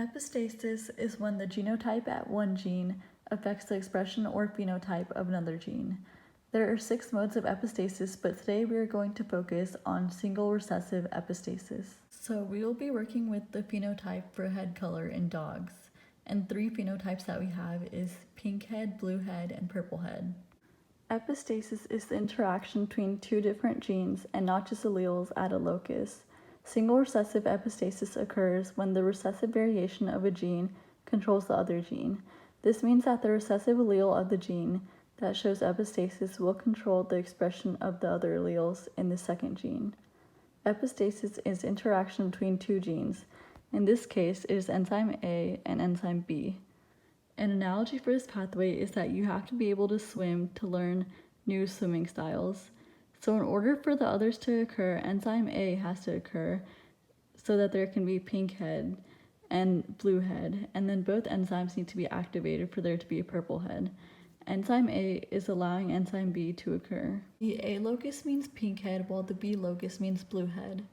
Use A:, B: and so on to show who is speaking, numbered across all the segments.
A: Epistasis is when the genotype at one gene affects the expression or phenotype of another gene. There are 6 modes of epistasis, but today we are going to focus on single recessive epistasis. So we will be working with the phenotype for head color in dogs. And 3 phenotypes that we have is pink head, blue head, and purple head. Epistasis is the interaction between 2 different genes and not just alleles at a locus. Single recessive epistasis occurs when the recessive variation of a gene controls the other gene. This means that the recessive allele of the gene that shows epistasis will control the expression of the other alleles in the second gene. Epistasis is interaction between 2 genes. In this case, it is enzyme A and enzyme B. An analogy for this pathway is that you have to be able to swim to learn new swimming styles. So in order for the others to occur, enzyme A has to occur so that there can be pink head and blue head, and then both enzymes need to be activated for there to be a purple head. Enzyme A is allowing enzyme B to occur. The A locus means pink head, while the B locus means blue head.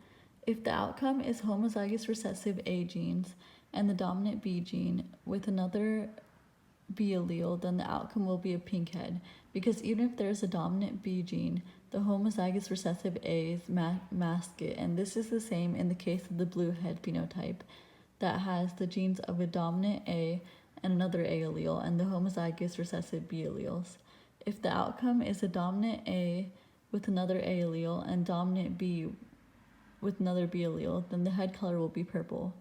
A: If the outcome is homozygous recessive A genes and the dominant B gene with another B allele, then the outcome will be a pink head, because even if there's a dominant B gene, the homozygous recessive A's mask it, and this is the same in the case of the blue head phenotype that has the genes of a dominant A and another A allele and the homozygous recessive B alleles. If the outcome is a dominant A with another A allele and dominant B with another B allele, then the head color will be purple.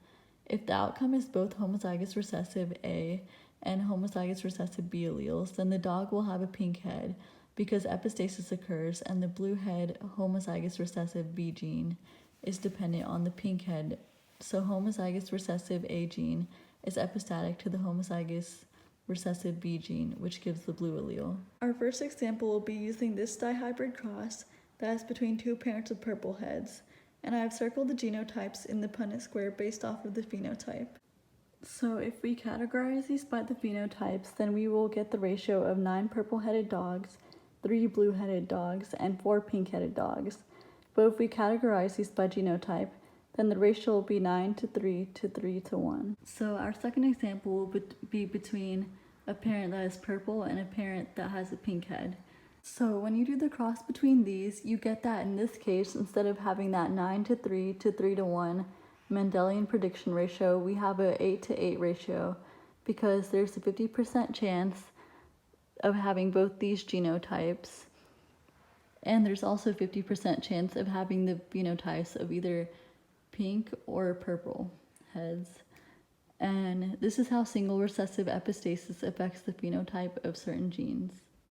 A: If the outcome is both homozygous recessive A and homozygous recessive B alleles, then the dog will have a pink head because epistasis occurs and the blue head homozygous recessive B gene is dependent on the pink head. So homozygous recessive A gene is epistatic to the homozygous recessive B gene, which gives the blue allele. Our first example will be using this dihybrid cross that is between 2 parents of purple heads, and I have circled the genotypes in the Punnett square based off of the phenotype. So if we categorize these by the phenotypes, then we will get the ratio of 9 purple-headed dogs, 3 blue-headed dogs, and 4 pink-headed dogs. But if we categorize these by genotype, then the ratio will be 9 to 3 to 3 to 1. So our second example will be between a parent that is purple and a parent that has a pink head. So when you do the cross between these, you get that in this case, instead of having that 9 to 3 to 3 to 1 Mendelian prediction ratio, we have a 8 to 8 ratio because there's a 50% chance of having both these genotypes, and there's also a 50% chance of having the phenotypes of either pink or purple heads. And this is how single recessive epistasis affects the phenotype of certain genes.